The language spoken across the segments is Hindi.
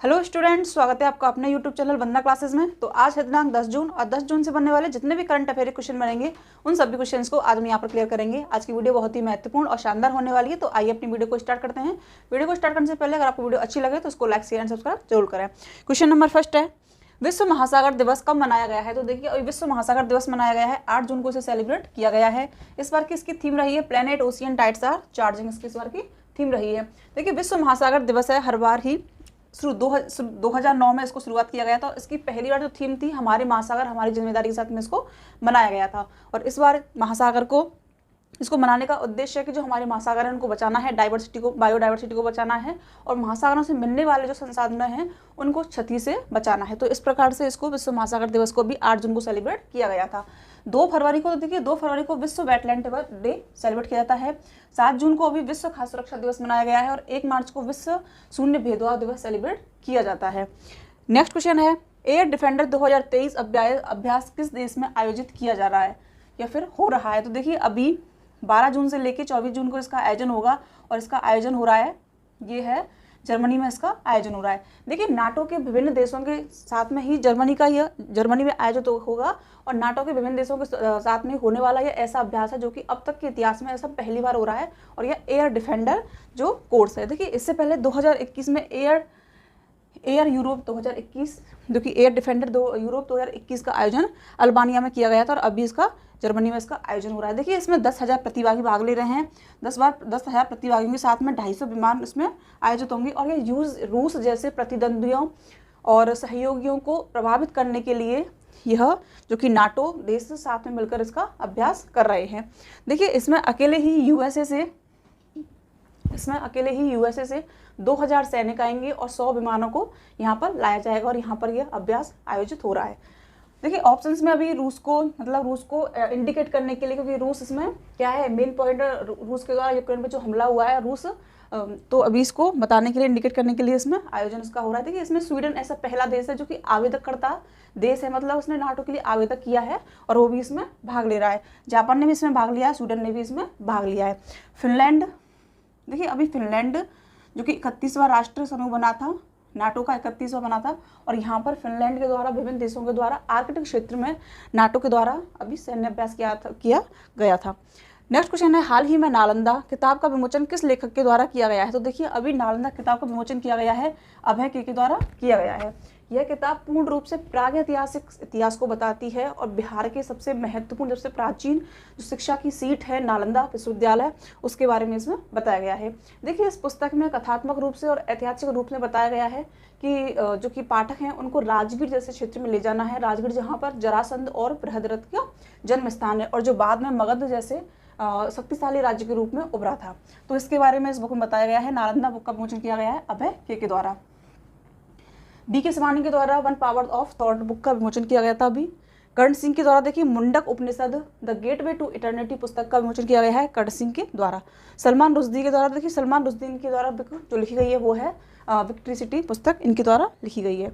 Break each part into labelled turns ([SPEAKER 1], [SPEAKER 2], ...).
[SPEAKER 1] हेलो स्टूडेंट्स, स्वागत है आपका अपने यूट्यूब चैनल वंदना क्लासेस में। तो आज है दिनांक 10 जून और 10 जून से बनने वाले जितने भी करंट अफेयर क्वेश्चन बनेंगे उन सभी क्वेश्चंस को आज हम यहाँ पर क्लियर करेंगे। आज की वीडियो बहुत ही महत्वपूर्ण और शानदार होने वाली है। तो आइए अपनी वीडियो को स्टार्ट करते हैं। वीडियो को स्टार्ट करने से पहले अगर आपको वीडियो अच्छी लगे तो उसको लाइक शेयर एंड सब्सक्राइब जरूर करें। क्वेश्चन नंबर फर्स्ट है, विश्व महासागर दिवस कब मनाया गया है? तो देखिए, विश्व महासागर दिवस मनाया गया है 8 जून को इसे सेलिब्रेट किया गया है। इस बार की इसकी थीम रही है planet ocean tides are charging. इसकी इस बार की थीम रही है। देखिए, विश्व महासागर दिवस है, हर बार ही 2009 में इसको शुरुआत किया गया था। इसकी पहली बार जो थीम थी हमारे महासागर हमारी जिम्मेदारी के साथ में इसको मनाया गया था। और इस बार महासागर को इसको मनाने का उद्देश्य है कि जो हमारे महासागर हैं उनको बचाना है, डाइवर्सिटी को, बायोडाइवर्सिटी को बचाना है और महासागरों से मिलने वाले जो संसाधन हैं उनको क्षति से बचाना है। तो इस प्रकार से इसको विश्व महासागर दिवस को भी 8 जून को सेलिब्रेट किया गया था। 2 फरवरी को, तो देखिए 2 फरवरी को विश्व वेटलैंड डे सेलिब्रेट किया जाता है। 7 जून को अभी विश्व खाद्य सुरक्षा दिवस मनाया गया है और 1 मार्च को विश्व शून्य भेदभाव दिवस सेलिब्रेट किया जाता है। नेक्स्ट क्वेश्चन है, एयर डिफेंडर 2023 अभ्यास किस देश में आयोजित किया जा रहा है या फिर हो रहा है? तो देखिए, अभी 12 जून से लेकर 24 जून को इसका आयोजन होगा और इसका आयोजन हो रहा है, ये है जर्मनी में इसका आयोजन हो रहा है। देखिए, नाटो के विभिन्न देशों के साथ में ही जर्मनी में आयोजित होगा और नाटो के विभिन्न देशों के साथ में होने वाला यह ऐसा अभ्यास है जो कि अब तक के इतिहास में ऐसा पहली बार हो रहा है। और यह एयर डिफेंडर जो कोर्स है, देखिए इससे पहले 2021 में एयर यूरोप 2021 जो कि एयर डिफेंडर यूरोप 2021 का आयोजन अल्बानिया में किया गया था और अभी इसका जर्मनी में इसका आयोजन हो रहा है। देखिए, इसमें 10,000 प्रतिभागी भाग ले रहे हैं। 10,000 प्रतिभागियों के साथ में 250 विमान इसमें आयोजित होंगे और ये रूस जैसे प्रतिद्वंदियों और सहयोगियों को प्रभावित करने के लिए यह जो कि नाटो देश के साथ में मिलकर इसका अभ्यास कर रहे हैं। देखिए, इसमें अकेले ही यूएसए से 2000 सैनिक आएंगे और 100 विमानों को यहाँ पर लाया जाएगा और यहाँ पर यह अभ्यास आयोजित हो रहा है। देखिए, ऑप्शंस में अभी रूस को इंडिकेट करने के लिए, क्योंकि रूस इसमें क्या है मेन पॉइंट, रूस के द्वारा यूक्रेन पे जो हमला हुआ है रूस, तो अभी इसको बताने के लिए, इंडिकेट करने के लिए इसमें आयोजन इसका हो रहा है। देखिए, इसमें स्वीडन ऐसा पहला देश है जो कि आवेदककर्ता देश है, मतलब उसने नाटो के लिए आवेदक किया है और वो भी इसमें भाग ले रहा है। जापान ने भी इसमें भाग लिया है, स्वीडन ने भी इसमें भाग लिया है। फिनलैंड, देखिए अभी फिनलैंड जो कि 31वां राष्ट्र समूह बना था, नाटो का 31वां बना था और यहाँ पर फिनलैंड के द्वारा विभिन्न देशों के द्वारा आर्कटिक क्षेत्र में नाटो के द्वारा अभी सैन्य अभ्यास किया गया था। नेक्स्ट क्वेश्चन है, हाल ही में नालंदा किताब का विमोचन किस लेखक के द्वारा किया गया है? तो देखिए, अभी नालंदा किताब का विमोचन किया गया है, अभय के द्वारा किया गया है। यह किताब पूर्ण रूप से प्रागैतिहासिक इतिहास को बताती है और बिहार के सबसे महत्वपूर्ण, सबसे प्राचीन जो शिक्षा की सीट है नालंदा विश्वविद्यालय, उसके बारे में इसमें बताया गया है। देखिए, इस पुस्तक में कथात्मक रूप से और ऐतिहासिक रूप में बताया गया है कि जो कि पाठक हैं उनको राजगीर जैसे क्षेत्र में ले जाना है। राजगीर जहाँ पर जरासंध और बृहद्रथ का जन्म स्थान है और जो बाद में मगध जैसे शक्तिशाली राज्य के रूप में उभरा था। तो इसके बारे में इस बुक में बताया गया है। नालंदा बुक का विमोचन किया गया है अभय के द्वारा। B.K. सवानी के द्वारा one power of thought book का विमोचन किया गया था। अभी कर्ण सिंह के द्वारा देखिए मुंडक उपनिषद द गेटवे टू इटर्निटी पुस्तक का विमोचन किया गया है कर्ण सिंह के द्वारा। सलमान रुश्दी के द्वारा, देखिए सलमान रुश्दी के द्वारा जो लिखी गई है वो है विक्ट्री सिटी पुस्तक, इनके द्वारा लिखी गई है।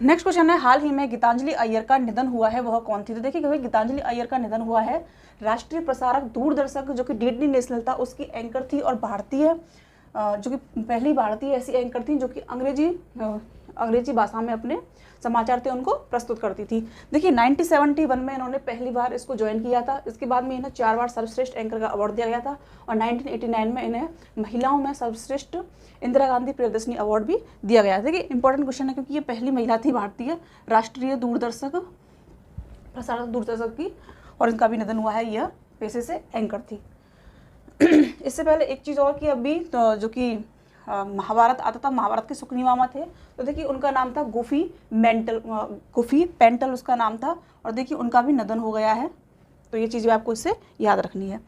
[SPEAKER 1] नेक्स्ट क्वेश्चन है, हाल ही में गीतांजलि अय्यर का निधन हुआ है, वह कौन थी? तो देखिए, गीतांजलि अय्यर का निधन हुआ है राष्ट्रीय प्रसारक दूरदर्शक जो कि डीडी नेशनल था उसकी एंकर थी और भारतीय जो कि पहली भारतीय ऐसी एंकर थी जो कि अंग्रेजी भाषा में अपने समाचार थे उनको प्रस्तुत करती थी। देखिए, 1971 में इन्होंने पहली बार इसको ज्वाइन किया था। इसके बाद में इन्हें 4 बार सर्वश्रेष्ठ एंकर का अवार्ड दिया गया था और 1989 में इन्हें महिलाओं में सर्वश्रेष्ठ इंदिरा गांधी प्रियदर्शनी अवार्ड भी दिया गया। देखिए, इंपॉर्टेंट क्वेश्चन है क्योंकि ये पहली महिला थी भारतीय राष्ट्रीय प्रसारक दूरदर्शक की और इनका भी निधन हुआ है, यह पेशे से एंकर थी। इससे पहले एक चीज़ और कि अभी तो जो कि महाभारत आता था, महाभारत के सुकनी मामा थे, तो देखिए उनका नाम था गुफी पेंटल उसका नाम था और देखिए उनका भी निधन हो गया है। तो ये चीज़ भी आपको इससे याद रखनी है।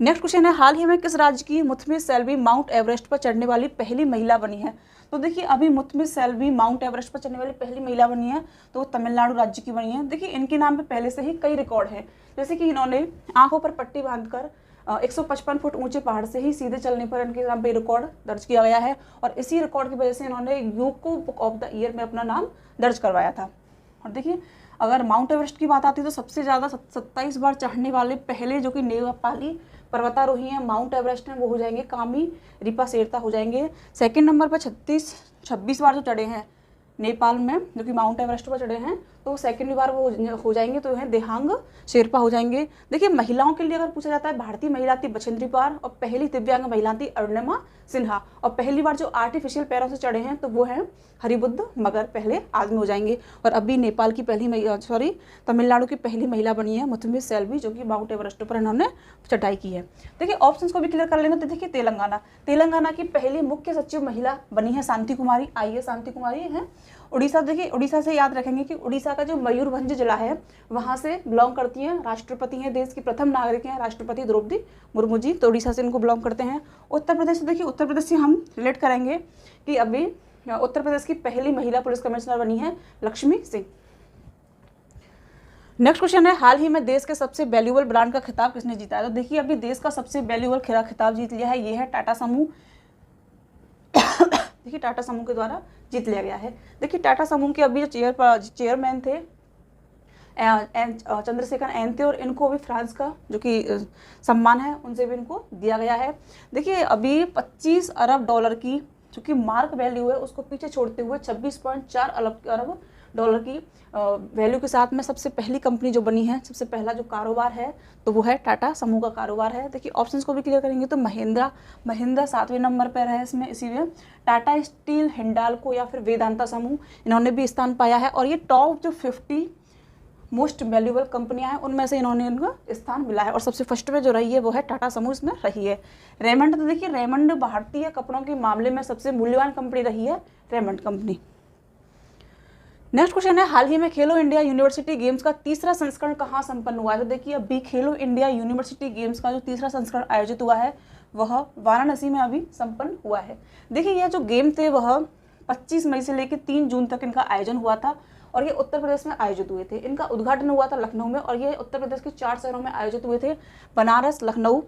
[SPEAKER 1] नेक्स्ट क्वेश्चन है, हाल ही में किस राज्य की मुथमिस सेल्वी माउंट एवरेस्ट पर चढ़ने वाली पहली महिला बनी है? तो देखिए, अभी मुथमिस सेल्वी माउंट एवरेस्ट पर चढ़ने वाली पहली महिला बनी है तो वो तमिलनाडु राज्य की बनी है। देखिए, इनके नाम पे पहले से ही कई रिकॉर्ड हैं, जैसे कि इन्होंने आंखों पर पट्टी बांधकर 155 फुट ऊंचे पहाड़ से ही सीधे चलने पर इनके नाम पे रिकॉर्ड दर्ज किया गया है और इसी रिकॉर्ड की वजह से इन्होंने UCO book of the year में अपना नाम दर्ज करवाया था। और देखिए, अगर माउंट एवरेस्ट की बात आती है तो सबसे ज़्यादा 27 बार चढ़ने वाले पहले जो कि नेपाली पर्वतारोही हैं, माउंट एवरेस्ट हैं, वो हो जाएंगे कामी रिपा शेरता हो जाएंगे। सेकंड नंबर पर 26 बार जो चढ़े हैं नेपाल में, जो कि माउंट एवरेस्ट पर चढ़े हैं, तो सेकंड बार वो हो जाएंगे, तो है देहांग शेरपा हो जाएंगे। देखिए महिलाओं के लिए अगर पूछा जाता है, भारतीय महिला थी बछेंद्री पार और पहली दिव्यांग महिला थी अरुणिमा सिन्हा, और पहली बार जो आर्टिफिशियल पैरों से चढ़े हैं तो वो है हरिबुद्ध मगर, पहले आदमी हो जाएंगे। और अभी नेपाल की पहली तमिलनाडु की पहली महिला बनी है मुथुम्बी सेल्वी, जो कि माउंट एवरेस्ट पर इन्होंने चढ़ाई की है। देखिए ऑप्शंस को भी क्लियर कर लेंगे तो देखिए तेलंगाना की पहली मुख्य सचिव महिला बनी है शांति कुमारी, आइए शांति कुमारी हैं। उड़ीसा, देखिए उड़ीसा से याद रखेंगे कि उड़ीसा का जो मयूरभंज जिला है वहाँ से बिलोंग करती हैं, राष्ट्रपति हैं, देश की प्रथम नागरिक हैं राष्ट्रपति द्रौपदी मुर्मू जी, तो उड़ीसा से इनको बिलोंग करते हैं। उत्तर प्रदेश, देखिए उत्तर प्रदेश से हम रिलेट करेंगे कि अभी उत्तर प्रदेश की पहली महिला पुलिस कमिश्नर बनी है लक्ष्मी सिंह। नेक्स्ट क्वेश्चन है, हाल ही में देश के सबसे वैल्यूएबल ब्रांड का खिताब किसने जीता है? तो देखिए अभी देश का सबसे वैल्यूएबल खिताब जीत लिया है, ये है टाटा समूह। देखिए टाटा समूह के द्वारा जीत लिया गया है। देखिए टाटा समूह के अभी जो चेयरमैन थे चंद्रशेखर एन थे, और इनको अभी फ्रांस का जो कि सम्मान है उनसे भी इनको दिया गया है। देखिए अभी 25 अरब डॉलर की जो कि मार्क वैल्यू है उसको पीछे छोड़ते हुए 26.4 अरब डॉलर की वैल्यू के साथ में सबसे पहली कंपनी जो बनी है, सबसे पहला जो कारोबार है तो वो है टाटा समूह का कारोबार है। देखिए ऑप्शंस को भी क्लियर करेंगे तो महिंद्रा 7वें नंबर पर है इसमें, इसी में टाटा स्टील, हिंडाल्को या फिर वेदांता समूह, इन्होंने भी स्थान पाया है। और ये टॉप जो 50 मोस्ट वैल्यूएबल कंपनियां हैं उनमें से इन्होंने इनका स्थान मिला है, और सबसे फर्स्ट में जो रही है वो है टाटा समूह इसमें रही है। रेमंड, तो देखिए रेमंड भारतीय कपड़ों के मामले में सबसे मूल्यवान कंपनी रही है रेमंड कंपनी। नेक्स्ट क्वेश्चन है, हाल ही में खेलो इंडिया यूनिवर्सिटी गेम्स का तीसरा संस्करण कहाँ संपन्न हुआ है? तो देखिए अभी खेलो इंडिया यूनिवर्सिटी गेम्स का जो तीसरा संस्करण आयोजित हुआ है वह वाराणसी में अभी संपन्न हुआ है। देखिए यह जो गेम थे वह 25 मई से लेकर 3 जून तक इनका आयोजन हुआ था, और ये उत्तर प्रदेश में आयोजित हुए थे। इनका उद्घाटन हुआ था लखनऊ में, और ये उत्तर प्रदेश के 4 शहरों में आयोजित हुए थे, बनारस, लखनऊ,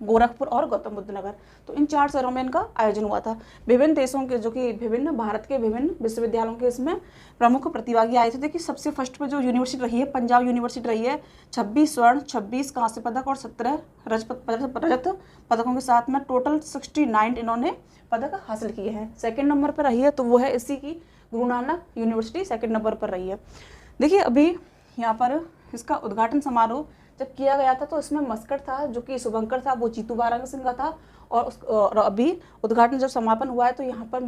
[SPEAKER 1] गोरखपुर और गौतम बुद्ध नगर। तो इन 4 शहरों में इनका आयोजन हुआ था। विभिन्न देशों के जो कि विभिन्न भारत के विभिन्न विश्वविद्यालयों के इसमें प्रमुख प्रतिभागी आए थे। देखिए सबसे फर्स्ट पे जो यूनिवर्सिटी रही है पंजाब यूनिवर्सिटी रही है, 26 स्वर्ण, 26 कांस्य पदक और 17 रजत पदकों के साथ में टोटल 69 इन्होंने पदक हासिल किए हैं। सेकेंड नंबर पर रही है तो वो है इसी की Guru Nanak university second number पर रही है। देखिए अभी यहाँ पर इसका उद्घाटन समारोह जब किया गया था तो इसमें मस्कट था जो कि शुभंकर था, वो जीतू बारांग सिंह का था, और अभी उद्घाटन जब समापन हुआ है तो यहाँ पर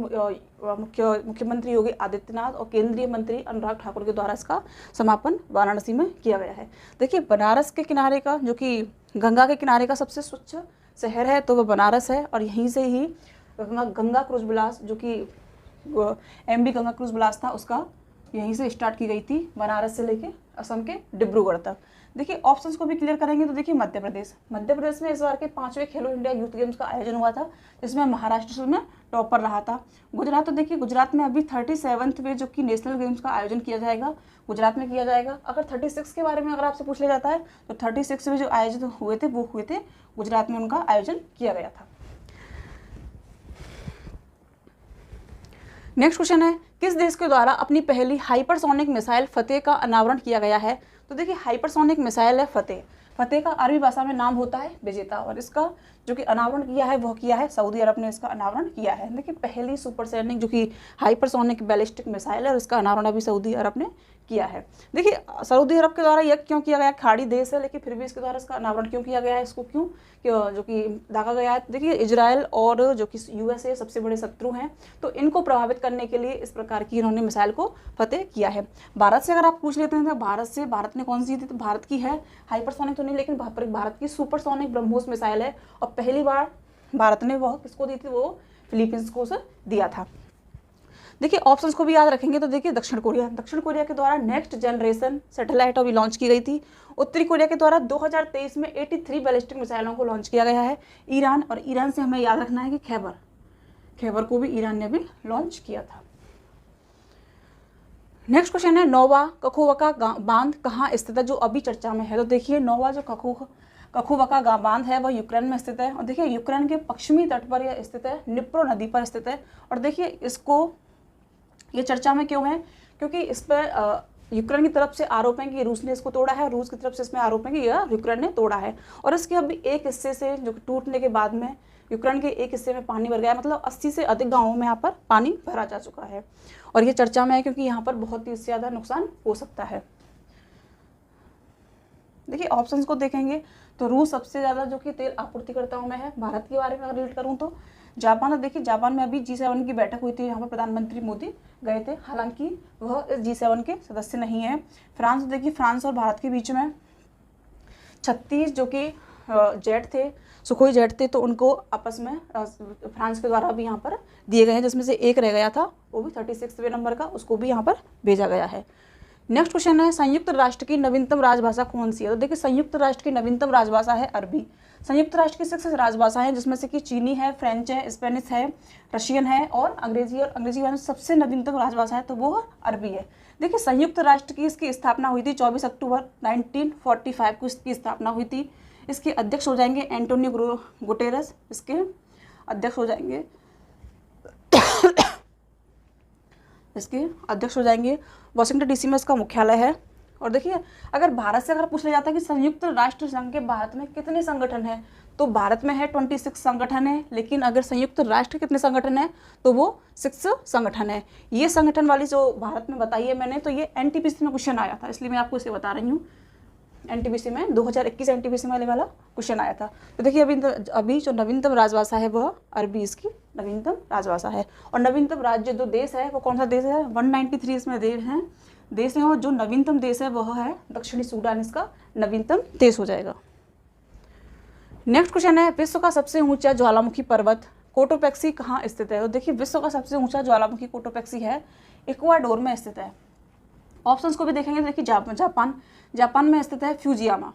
[SPEAKER 1] मुख्यमंत्री योगी आदित्यनाथ और केंद्रीय मंत्री अनुराग ठाकुर के द्वारा इसका समापन वाराणसी में किया गया है। देखिए बनारस के किनारे का जो कि गंगा के किनारे का सबसे स्वच्छ शहर है तो वह बनारस है, और यहीं से ही गंगा क्रूज विलास जो कि MV गंगा क्रूज विलास था उसका यहीं से स्टार्ट की गई थी, बनारस से लेके असम के डिब्रूगढ़ तक। देखिए ऑप्शंस को भी क्लियर करेंगे तो देखिए मध्य प्रदेश में इस बार के 5वें खेलो इंडिया यूथ गेम्स का आयोजन हुआ था, जिसमें महाराष्ट्र में टॉपर रहा था। गुजरात, तो देखिए गुजरात में अभी 37वें जो कि नेशनल गेम्स का आयोजन किया जाएगा, गुजरात में किया जाएगा। अगर 36 के बारे में अगर आपसे पूछ लिया जाता है तो 36वें जो आयोजित हुए थे वो हुए थे गुजरात में, उनका आयोजन किया गया था। नेक्स्ट क्वेश्चन है, किस देश के द्वारा अपनी पहली हाइपरसोनिक मिसाइल फतेह का अनावरण किया गया है? तो देखिए हाइपरसोनिक मिसाइल है फतेह का अरबी भाषा में नाम होता है विजेता, और इसका जो कि अनावरण किया है वह किया है सऊदी अरब ने इसका अनावरण किया है। देखिए पहली सुपरसोनिक जो कि हाइपरसोनिक बैलिस्टिक मिसाइल है और इसका अनावरण अभी सऊदी अरब ने किया है। देखिए सऊदी अरब के द्वारा यह क्यों किया गया, खाड़ी देश है लेकिन फिर भी इसके द्वारा इसका अनावरण क्यों किया गया है, इसको क्यों जो कि दागा गया है? देखिए इजराइल और जो कि USA सबसे बड़े शत्रु हैं, तो इनको प्रभावित करने के लिए इस प्रकार की इन्होंने मिसाइल को फतेह किया है। भारत से अगर आप पूछ लेते हैं तो भारत ने कौन सी जीती? तो भारत की है हाइपरसोनिक तो नहीं लेकिन भारत की सुपरसोनिक ब्रह्मोस मिसाइल है, और पहली बार भारत ने वह किसको दी थी? वो फिलीपींस को उसे दिया था। देखिए ऑप्शंस को भी याद रखेंगे तो देखिए दक्षिण कोरिया के द्वारा नेक्स्ट जनरेशन सैटेलाइट अभी लॉन्च की गई थी। उत्तरी कोरिया के द्वारा 2023 में 83 बैलिस्टिक मिसाइलों को लॉन्च किया गया है। ईरान से हमें याद रखना है कि खैबर को भी ईरान ने भी लॉन्च किया था। नेक्स्ट क्वेश्चन है, नोवा कखोवका बांध कहाँ स्थित है जो अभी चर्चा में है? तो देखिए नोवा जो कखोवका बांध है वह यूक्रेन में स्थित है, और देखिए यूक्रेन के पश्चिमी तट पर यह स्थित है, निप्रो नदी पर स्थित है। और देखिए इसको ये चर्चा में क्यों है? क्योंकि इस पर यूक्रेन की तरफ से आरोप है कि रूस ने इसको तोड़ा है, और रूस की तरफ से इसमें आरोप है कि यह यूक्रेन ने तोड़ा है। और इसके अभी एक हिस्से से जो टूटने के बाद में यूक्रेन के एक हिस्से में पानी भर गया, मतलब 80 से अधिक गाँवों में यहाँ पर पानी भरा जा चुका है, और ये चर्चा में है क्योंकि यहाँ पर बहुत ही ज़्यादा नुकसान हो सकता है। देखिए ऑप्शंस को देखेंगे तो रूस सबसे ज़्यादा जो कि तेल आपूर्तिकर्ताओं में है। भारत के बारे में अगर रीड करूँ तो जापान, तो देखिए जापान में अभी G7 की बैठक हुई थी, यहाँ पर प्रधानमंत्री मोदी गए थे, हालांकि वह इस G7 के सदस्य नहीं है। फ्रांस, देखिए फ्रांस और भारत के बीच में 36 जो कि जेट थे, सुखोई जेट थे, तो उनको आपस में फ्रांस के द्वारा भी यहाँ पर दिए गए हैं, जिसमें से एक रह गया था, वो भी 36वें नंबर का, उसको भी यहाँ पर भेजा गया है। नेक्स्ट क्वेश्चन है संयुक्त राष्ट्र की नवीनतम राजभाषा कौन सी है? तो देखिए संयुक्त राष्ट्र की नवीनतम राजभाषा है अरबी। संयुक्त राष्ट्र की 6 राजभाषाएं हैं, जिसमें से कि चीनी है, फ्रेंच है, स्पेनिश है, रशियन है और अंग्रेजी। और अंग्रेजी में सबसे नवीनतम राजभाषा है तो वो अरबी है। देखिए संयुक्त राष्ट्र की इसकी स्थापना हुई थी 24 अक्टूबर 1945 को इसकी स्थापना हुई थी। इसके अध्यक्ष हो जाएंगे एंटोनियो गुटेरेस, इसके अध्यक्ष हो जाएंगे वाशिंगटन डीसी में इसका मुख्यालय है। और देखिए अगर भारत से अगर पूछ लिया जाता है कि संयुक्त राष्ट्र संघ के भारत में कितने संगठन हैं, तो भारत में है 26 संगठन है, लेकिन अगर संयुक्त राष्ट्र कितने संगठन है तो वो 6 संगठन है। ये संगठन वाली जो भारत में बताई है मैंने, तो ये एनटीपीसी में क्वेश्चन आया था, इसलिए मैं आपको इसे बता रही हूँ। एनटीपीसी में 2021 एनटीपीसी वाला क्वेश्चन आया था। तो देखिए अभी जो नवीनतम राजभाषा है वह अरबी इसकी नवीनतम राजभाषा है। और नवीनतम राज्य जो देश है वो कौन सा देश है? 193 इसमें देश हैं और जो नवीनतम देश है वह है दक्षिणी सूडान, इसका नवीनतम देश हो जाएगा। नेक्स्ट क्वेश्चन है विश्व का सबसे ऊंचा ज्वालामुखी पर्वत कोटोपेक्सी कहाँ स्थित है? तो देखिए विश्व का सबसे ऊंचा ज्वालामुखी कोटोपेक्सी है इक्वाडोर में स्थित है। ऑप्शंस को भी देखेंगे तो देखिए जापान में स्थित है फ्यूजियामा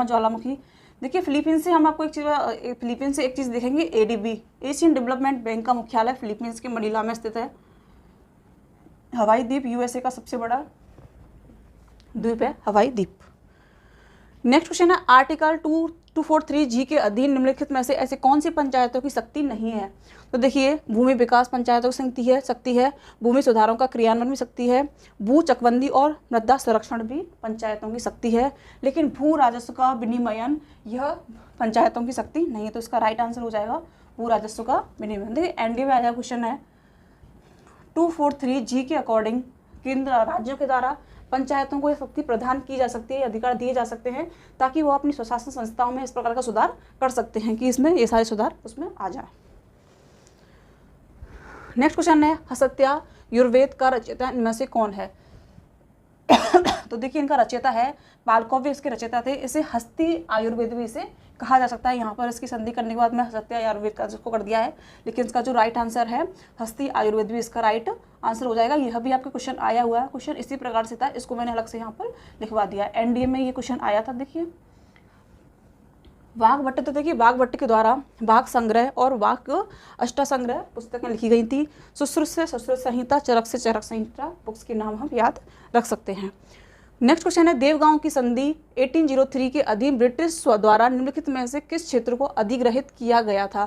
[SPEAKER 1] ज्वालामुखी। देखिए फिलीपींस से हम आपको एक चीज़ देखेंगे, एडीबी एशियन डेवलपमेंट बैंक का मुख्यालय फिलीपींस के मनीला में स्थित है। हवाई द्वीप यूएसए का सबसे बड़ा द्वीप है हवाई द्वीप। नेक्स्ट क्वेश्चन है आर्टिकल 243G के अधीन निम्नलिखित में से ऐसे कौन सी पंचायतों की शक्ति नहीं है? तो देखिए भूमि विकास पंचायतों की शक्ति है, भूमि सुधारों का क्रियान्वयन भी शक्ति है, भू चकबंदी और मृदा संरक्षण भी पंचायतों की शक्ति है, लेकिन भू राजस्व का विनिमयन यह पंचायतों की शक्ति नहीं है। तो इसका राइट आंसर हो जाएगा भू राजस्व का विनिमयन। देखिए एनडीए में आया क्वेश्चन है 243G के अकॉर्डिंग केंद्र राज्यों के द्वारा पंचायतों को यह शक्ति प्रदान की जा सकती है, अधिकार दिए जा सकते हैं, ताकि वो अपनी स्वशासन संस्थाओं में इस प्रकार का सुधार कर सकते हैं कि इसमें ये सारे सुधार उसमें आ जाए। नेक्स्ट क्वेश्चन है हसत्या युर्वेद का रचयिता इनमें से कौन है? तो देखिए इनका रचयिता है पालकोव्य, इसके रचयिता थे। इसे हस्ती आयुर्वेद भी इसे कहा जा सकता है। यहाँ पर इसकी संधि करने के बाद में हस्ती आयुर्वेद का जिसको कर दिया है, लेकिन इसका जो राइट आंसर है हस्ती आयुर्वेद भी इसका राइट आंसर हो जाएगा। यह भी आपका क्वेश्चन आया हुआ है, क्वेश्चन इसी प्रकार से था, इसको मैंने अलग से यहाँ पर लिखवा दिया। एनडीए में ये क्वेश्चन आया था। देखिए वाघभट्ट, तो देखिए वाघभट्ट के द्वारा वाघ संग्रह और वाघ अष्टासंग्रह पुस्तकें लिखी गई थी। सुश्रुत से सुश्रुत संहिता, चरक से चरक संहिता बुक्स के नाम हम याद रख सकते हैं। नेक्स्ट क्वेश्चन है देवगांव की संधि 1803 के अधीन ब्रिटिश द्वारा निम्नलिखित में से किस क्षेत्र को अधिग्रहित किया गया था?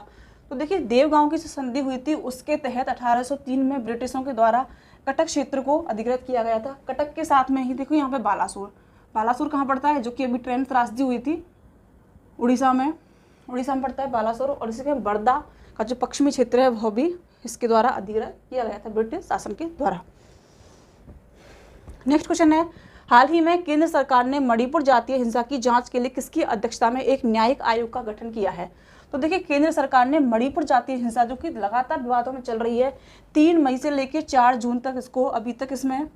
[SPEAKER 1] तो देखिए देवगांव की जो संधि हुई थी उसके तहत 1803 में ब्रिटिशों के द्वारा कटक क्षेत्र को अधिग्रहित किया गया था। कटक के साथ में ही देखो यहाँ पे बालासुर कहाँ पड़ता है, जो कि अभी ट्रेन त्रासदी हुई थी उड़ीसा में पड़ता है बालासुर। और इसी के बर्दा का जो पश्चिमी क्षेत्र है वह भी इसके द्वारा अधिग्रहित किया गया था ब्रिटिश शासन के द्वारा। नेक्स्ट क्वेश्चन है हाल ही में केंद्र सरकार ने मणिपुर जातीय हिंसा की जांच के लिए किसकी अध्यक्षता में एक न्यायिक आयोग का गठन किया है? तो देखिए केंद्र सरकार ने मणिपुर जातीय हिंसा जो कि लगातार विवादों में चल रही है, 3 मई से लेकर 4 जून तक इसको अभी तक इसमें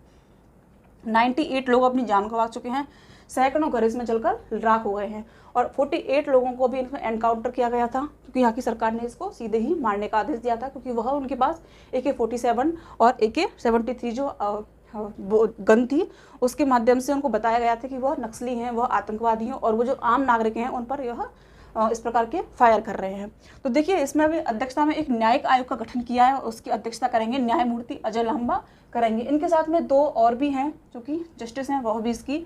[SPEAKER 1] 98 लोग अपनी जान गंवा चुके हैं, सैकड़ों घर इसमें जलकर राख हो गए हैं और 48 लोगों को भी इनको एनकाउंटर किया गया था, क्योंकि यहाँ की सरकार ने इसको सीधे ही मारने का आदेश दिया था, क्योंकि वह उनके पास AK-47 और AK-73 जो गन थी उसके माध्यम से उनको बताया गया था कि वह नक्सली हैं, वह आतंकवादी हैं और वो जो आम नागरिक हैं उन पर यह इस प्रकार के फायर कर रहे हैं। तो देखिए इसमें अभी अध्यक्षता में एक न्यायिक आयोग का गठन किया है, उसकी अध्यक्षता करेंगे न्यायमूर्ति अजय लांबा करेंगे। इनके साथ में 2 और भी हैं जो कि जस्टिस हैं, वह भी इसकी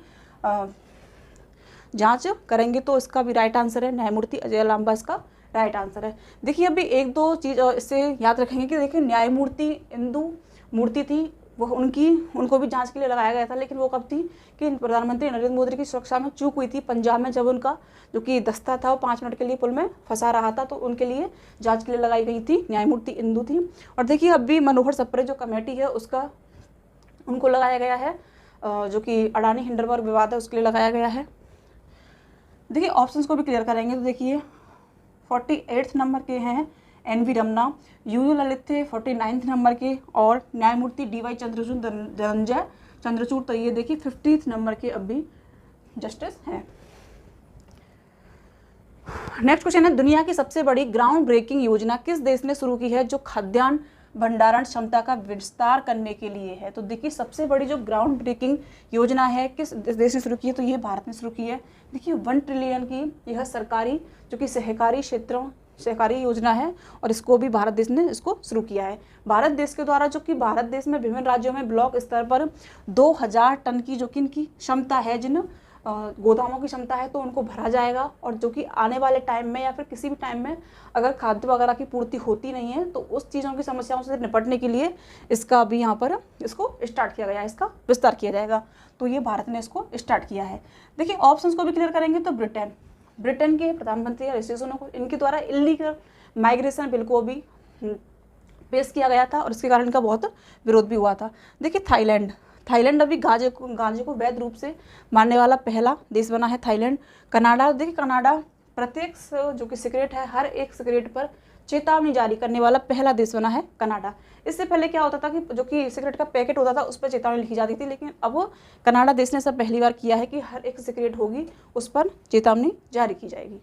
[SPEAKER 1] जांच करेंगे। तो इसका भी राइट आंसर है न्यायमूर्ति अजय लांबा, इसका राइट आंसर है। देखिए अभी 1-2 चीज़ इससे याद रखेंगे कि देखिए न्यायमूर्ति इंदु मूर्ति थी, उनको भी जांच के लिए लगाया गया था, लेकिन वो कब थी कि प्रधानमंत्री नरेंद्र मोदी की सुरक्षा में चूक हुई थी पंजाब में, जब उनका जो कि दस्ता था वो 5 मिनट के लिए पुल में फंसा रहा था, तो उनके लिए जांच के लिए लगाई गई थी। न्यायमूर्ति इंदु थी। और देखिए अब भी मनोहर सप्रे जो कमेटी है उसका उनको लगाया गया है, जो कि अडानी हिंडनबर्ग विवाद है उसके लिए लगाया गया है। देखिए ऑप्शंस को भी क्लियर करेंगे तो देखिए 48 नंबर के हैं NV रमना, UU ललित थे 49 नंबर के, और न्यायमूर्ति DY चंद्रचूड़ धनंजय चंद्रचूड़, तो ये देखिए 50 नंबर के अब भी जस्टिस हैं। नेक्स्ट क्वेश्चन है, दुनिया की सबसे बड़ी ग्राउंड ब्रेकिंग योजना किस देश ने शुरू की है जो खाद्यान्न भंडारण क्षमता का विस्तार करने के लिए है? तो देखिए सबसे बड़ी जो ग्राउंड ब्रेकिंग योजना है किस देश ने शुरू की है? तो ये भारत ने शुरू की है। देखिए 1 ट्रिलियन की यह सरकारी जो कि सहकारी योजना है, और इसको भी भारत देश ने इसको शुरू किया है। भारत देश के द्वारा जो कि भारत देश में विभिन्न राज्यों में ब्लॉक स्तर पर 2000 टन की जो कि इनकी क्षमता है, जिन गोदामों की क्षमता है, तो उनको भरा जाएगा। और जो कि आने वाले टाइम में या फिर किसी भी टाइम में अगर खाद्य वगैरह की पूर्ति होती नहीं है तो उस चीज़ों की समस्याओं से निपटने के लिए इसका भी यहाँ पर इसको स्टार्ट किया गया है, इसका विस्तार किया जाएगा। तो ये भारत ने इसको स्टार्ट किया है। देखिए ऑप्शंस को भी क्लियर करेंगे तो ब्रिटेन के प्रधानमंत्री ऋषि सुनक को इनके द्वारा इलीगल माइग्रेशन बिल को भी पेश किया गया था, और इसके कारण इनका बहुत विरोध भी हुआ था। देखिए थाईलैंड अभी गांजे को वैध रूप से मानने वाला पहला देश बना है थाईलैंड। कनाडा, देखिए कनाडा प्रत्येक जो कि सिगरेट है, हर एक सिगरेट पर चेतावनी जारी करने वाला पहला देश बना है कनाडा। इससे पहले क्या होता था कि जो कि सिगरेट का पैकेट होता था उस पर चेतावनी लिखी जाती थी, लेकिन अब कनाडा देश ने सब पहली बार किया है कि हर एक सिगरेट होगी उस पर चेतावनी जारी की जाएगी।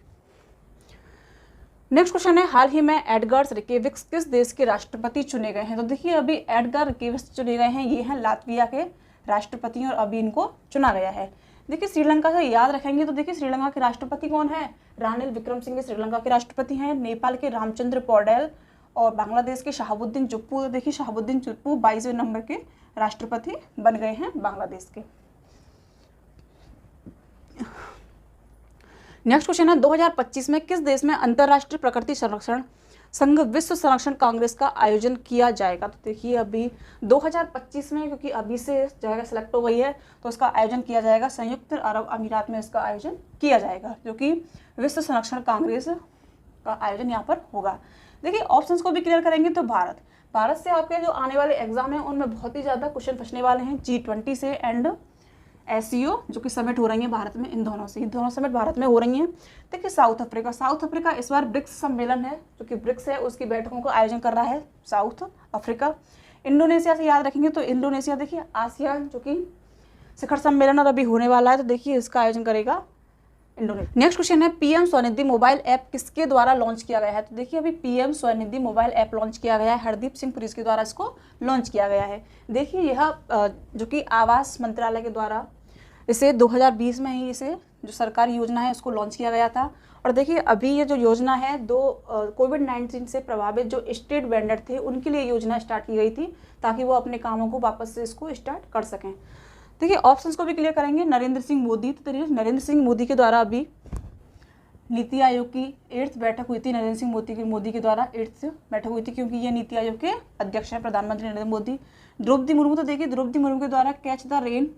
[SPEAKER 1] नेक्स्ट क्वेश्चन है, हाल ही में एडगर्स रिकेविक्स किस देश के राष्ट्रपति चुने गए हैं? तो देखिए अभी एडगर रिकेविक्स चुने गए हैं, ये हैं लातविया के राष्ट्रपति, और अभी इनको चुना गया है। देखिए श्रीलंका से याद रखेंगे तो देखिए श्रीलंका के राष्ट्रपति कौन है? रानिल विक्रमसिंघे श्रीलंका के राष्ट्रपति हैं। नेपाल के रामचंद्र पौडेल, और बांग्लादेश के शहाबुद्दीन चुप्पू। तो देखिए शहाबुद्दीन चुप्पू 22वें नंबर के राष्ट्रपति बन गए हैं बांग्लादेश के। नेक्स्ट क्वेश्चन है, 2025 में किस देश में अंतर्राष्ट्रीय प्रकृति संरक्षण संघ विश्व संरक्षण कांग्रेस का आयोजन किया जाएगा? तो देखिए अभी 2025 में, क्योंकि अभी से जगह सेलेक्ट हो गई है, तो इसका आयोजन किया जाएगा संयुक्त अरब अमीरात में, इसका आयोजन किया जाएगा, जो कि विश्व संरक्षण कांग्रेस का आयोजन यहाँ पर होगा। देखिए ऑप्शंस को भी क्लियर करेंगे तो भारत से आपके जो आने वाले एग्जाम हैं उनमें बहुत ही ज़्यादा क्वेश्चन पूछने वाले हैं, G20 से एंड SCO जो कि समिट हो रही है भारत में, इन दोनों समिट भारत में हो रही हैं। देखिए साउथ अफ्रीका इस बार ब्रिक्स सम्मेलन है, जो कि ब्रिक्स है उसकी बैठकों का आयोजन कर रहा है साउथ अफ्रीका। इंडोनेशिया से याद रखेंगे तो इंडोनेशिया देखिए आसियान जो कि शिखर सम्मेलन और अभी होने वाला है, तो देखिए इसका आयोजन करेगा इंडोनेशिया। नेक्स्ट क्वेश्चन है, PM स्वनिधि मोबाइल ऐप किसके द्वारा लॉन्च किया गया है? तो देखिए अभी PM Svanidhi mobile app launch किया गया है, हरदीप सिंह पुरी के द्वारा इसको लॉन्च किया गया है। देखिए यह जो कि आवास मंत्रालय के द्वारा इसे 2020 में ही इसे जो सरकारी योजना है उसको लॉन्च किया गया था। और देखिए अभी ये जो योजना है कोविड-19 से प्रभावित जो स्ट्रीट वेंडर थे उनके लिए योजना स्टार्ट की गई थी, ताकि वो अपने कामों को वापस से इसको स्टार्ट कर सकें। देखिए ऑप्शंस को भी क्लियर करेंगे, नरेंद्र सिंह मोदी, तो नरेंद्र सिंह मोदी के द्वारा अभी नीति आयोग की 8th बैठक हुई थी। नरेंद्र सिंह मोदी के द्वारा 8th बैठक हुई थी, क्योंकि ये नीति आयोग के अध्यक्ष हैं प्रधानमंत्री नरेंद्र मोदी। द्रौपदी मुर्मू, तो देखिए द्रौपदी मुर्मू के द्वारा कैच द रेन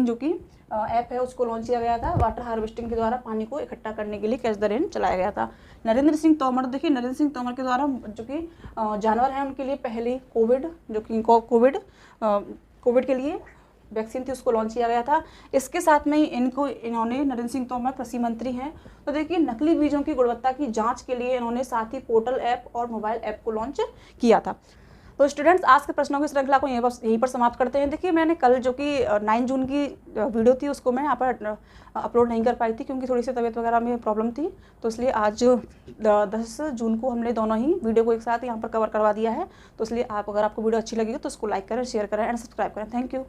[SPEAKER 1] जो कि ऐप है उसको लॉन्च किया गया था। वाटर हार्वेस्टिंग के द्वारा पानी को इकट्ठा करने के लिए कैच द रेन चलाया गया था। नरेंद्र सिंह तोमर, देखिए नरेंद्र सिंह तोमर के द्वारा जो कि जानवर हैं उनके लिए पहली कोविड के लिए वैक्सीन थी उसको लॉन्च किया गया था। इसके साथ में ही इन्होंने नरेंद्र सिंह तोमर कृषि मंत्री हैं, तो देखिए नकली बीजों की गुणवत्ता की जांच के लिए इन्होंने साथ ही पोर्टल ऐप और मोबाइल ऐप को लॉन्च किया था। तो स्टूडेंट्स आज के प्रश्नों की श्रृंखला को यहीं पर समाप्त करते हैं। देखिए मैंने कल जो कि 9 जून की वीडियो थी उसको मैं यहाँ पर अपलोड नहीं कर पाई थी, क्योंकि थोड़ी सी तबीयत वगैरह में प्रॉब्लम थी, तो इसलिए आज 10 जून को हमने दोनों ही वीडियो को एक साथ यहाँ पर कवर करवा दिया है। तो इसलिए अगर आपको वीडियो अच्छी लगी तो उसको लाइक करें, शेयर करें एंड सब्सक्राइब करें। Thank you.